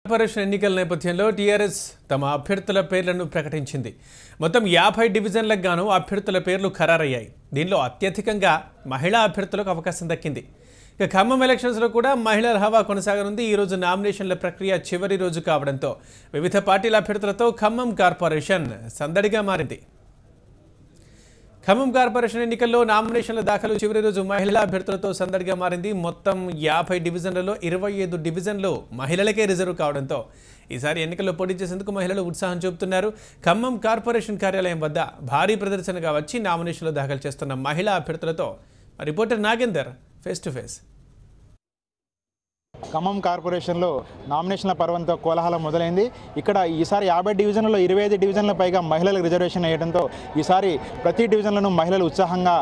Corporation ఎన్నికల నేపథ్యంలో TRS తమ అభ్యర్థుల పేర్లను ప్రకటించింది. మొత్తం 50 డివిజన్లకు గాను అభ్యర్థుల పేర్లు ఖరారయ్యాయి. దీనిలో అత్యధికంగా మహిళా అభ్యర్థులకు అవకాశం దక్కింది. ఇక ఖమ్మం ఎలక్షన్స్లో కూడా మహిళల హవా కొనసాగనుంది. ఈ రోజు నామినేషన్ల ప్రక్రియ చివరి రోజు కావడంతో వివిధ పార్టీల అభ్యర్థులతో ఖమ్మం కార్పొరేషన్ సందడిగా మారింది. ఖమ్మం కార్పొరేషన్ ఎన్నికల్లో నామినేషన్ల దాఖలు చివరి రోజు మహిళా అభ్యర్థులతో సందడిగా మారింది. మొత్తం 50 డివిజన్లలో 25 డివిజన్లు మహిళలకే రిజర్వ్ కావడంతో ఈసారి ఎన్నికల్లో పోటీ చేసేందుకు మహిళలు ఉత్సాహం చూపుతున్నారు. ఖమ్మం కార్పొరేషన్ కార్యాలయం వద్ద భారీ ప్రదర్శనగా వచ్చి నామినేషన్లు దాఖలు చేస్తున్న మహిళా అభ్యర్థులతో reporter Nagender face to face. Khammam కార్పొరేషన్లో నామినేషన్ల పర్వంతో కోలాహలం మొదలైంది. ఇక్కడ ఈసారి 50 డివిజన్లలో 25 డివిజన్ల పైగా మహిళలకు రిజర్వేషన్ వేయడంతో ఈసారి ప్రతి డివిజన్లను మహిళలు ఉత్సాహంగా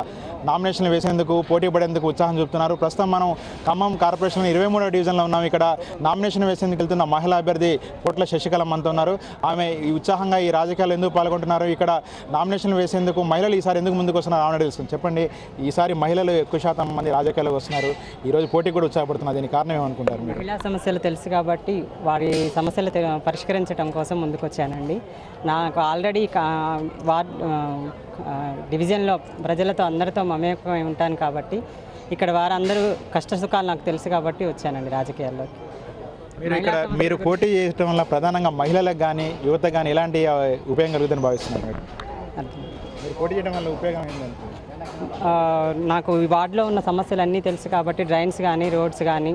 నామినేషన్లు వేసేందుకు పోటీ పడేందుకు ఉత్సాహం చూపుతున్నారు. ప్రస్తుతం మనం ఖమ్మం కార్పొరేషన్ 23వ డివిజన్లో ఉన్నాం. ఇక్కడ నామినేషన్ వేసేందుకు వెళ్తున్న మహిళా అభ్యర్థి పొట్ల శశికళ మనతో ఉన్నారు. ఆమె ఈ ఉత్సాహంగా ఈ రాజకీయాలు ఎందుకు పాల్గొంటున్నారు, ఇక్కడ నామినేషన్లు వేసేందుకు మహిళలు ఈసారి ఎందుకు ముందుకు వస్తున్నారు ఆమె తెలుస్తుంది. చెప్పండి, ఈసారి మహిళలు ఎక్కువ శాతం మంది రాజకీయాలకు వస్తున్నారు, ఈరోజు పోటీ కూడా ఉత్సాహపడుతున్నారు, దీనికి కారణం ఏమనుకుంటారు? మహిళా సమస్యలు తెలుసు కాబట్టి వారి సమస్యలు పరిష్కరించడం కోసం ముందుకు వచ్చానండి. నాకు ఆల్రెడీ డివిజన్లో ప్రజలతో అందరితో మమేకమై ఉంటాను కాబట్టి ఇక్కడ వారందరూ కష్టసుఖాలు నాకు తెలుసు కాబట్టి వచ్చానండి రాజకీయాల్లోకి. మీరు పోటీ చేయడం వల్ల ప్రధానంగా మహిళలకు కానీ యువత కానీ ఎలాంటి ఉపయోగం కలుగుతుందని భావిస్తున్నారు? మీరు పోటీ చేయడం వల్ల ఉపయోగం ఏంటంటే నాకు ఈ వార్డులో ఉన్న సమస్యలు తెలుసు కాబట్టి డ్రైన్స్ కానీ, రోడ్స్ కానీ,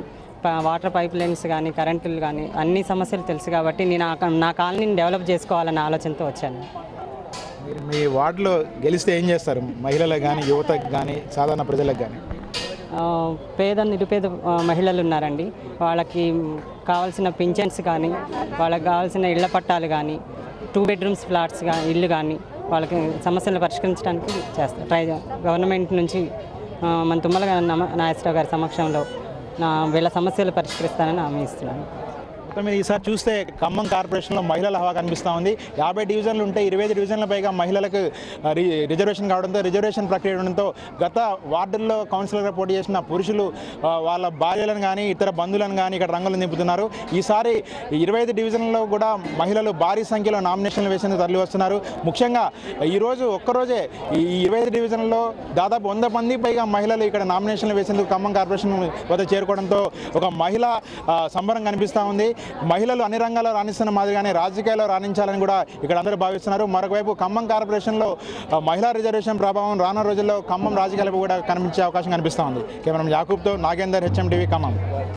వాటర్ పైప్ లైన్స్ కానీ, కరెంటులు కానీ అన్ని సమస్యలు తెలుసు కాబట్టి నేను నా కాలనీని డెవలప్ చేసుకోవాలన్న ఆలోచనతో వచ్చాను. మీరు మీ వార్డులో గెలిస్తే ఏం చేస్తారు? మహిళలకు కానీ, యువతకు కానీ, సాధారణ ప్రజలకు కానీ? పేద నిరుపేద మహిళలు ఉన్నారండి, వాళ్ళకి కావాల్సిన పింఛన్స్ కానీ, వాళ్ళకి కావాల్సిన ఇళ్ల పట్టాలు కానీ, 2 బెడ్రూమ్స్ ఫ్లాట్స్ కానీ, ఇల్లు కానీ వాళ్ళకి సమస్యలను పరిష్కరించడానికి ట్రై గవర్నమెంట్ నుంచి మన తుమ్మల నాగేశ్వరరావు గారి సమక్షంలో వీళ్ళ సమస్యలు పరిష్కరిస్తానని హామీ ఇస్తున్నాను. మొత్తం మీద ఈసారి చూస్తే ఖమ్మం కార్పొరేషన్లో మహిళల హవా కనిపిస్తూ ఉంది. 50 డివిజన్లు ఉంటే 25 డివిజన్ల పైగా మహిళలకు రిజర్వేషన్ కావడంతో, రిజర్వేషన్ ప్రక్రియ ఉండడంతో గత వార్డుల్లో కౌన్సిలర్గా పోటీ చేసిన పురుషులు వాళ్ళ భార్యలను కానీ ఇతర బంధువులను కానీ ఇక్కడ రంగులు నింపుతున్నారు. ఈసారి 25 డివిజన్లలో కూడా మహిళలు భారీ సంఖ్యలో నామినేషన్లు వేసేందుకు తరలి వస్తున్నారు. ముఖ్యంగా ఈరోజు ఒక్కరోజే ఈ 25 డివిజన్లలో దాదాపు 100 మంది పైగా మహిళలు ఇక్కడ నామినేషన్లు వేసేందుకు ఖమ్మం కార్పొరేషన్ వద్ద చేరుకోవడంతో ఒక మహిళా సంబరం కనిపిస్తూ ఉంది. మహిళలు అన్ని రంగాల్లో రాణిస్తున్న మాదిరిగానే రాజకీయాల్లో రాణించాలని కూడా ఇక్కడ అందరూ భావిస్తున్నారు. మరొకవైపు ఖమ్మం కార్పొరేషన్లో మహిళా రిజర్వేషన్ ప్రభావం రానున్న రోజుల్లో ఖమ్మం రాజకీయాలకు కూడా కనిపించే అవకాశం కనిపిస్తూ ఉంది. కెమెరా యాకూబ్తో నాగేందర్, HM TV, ఖమ్మం.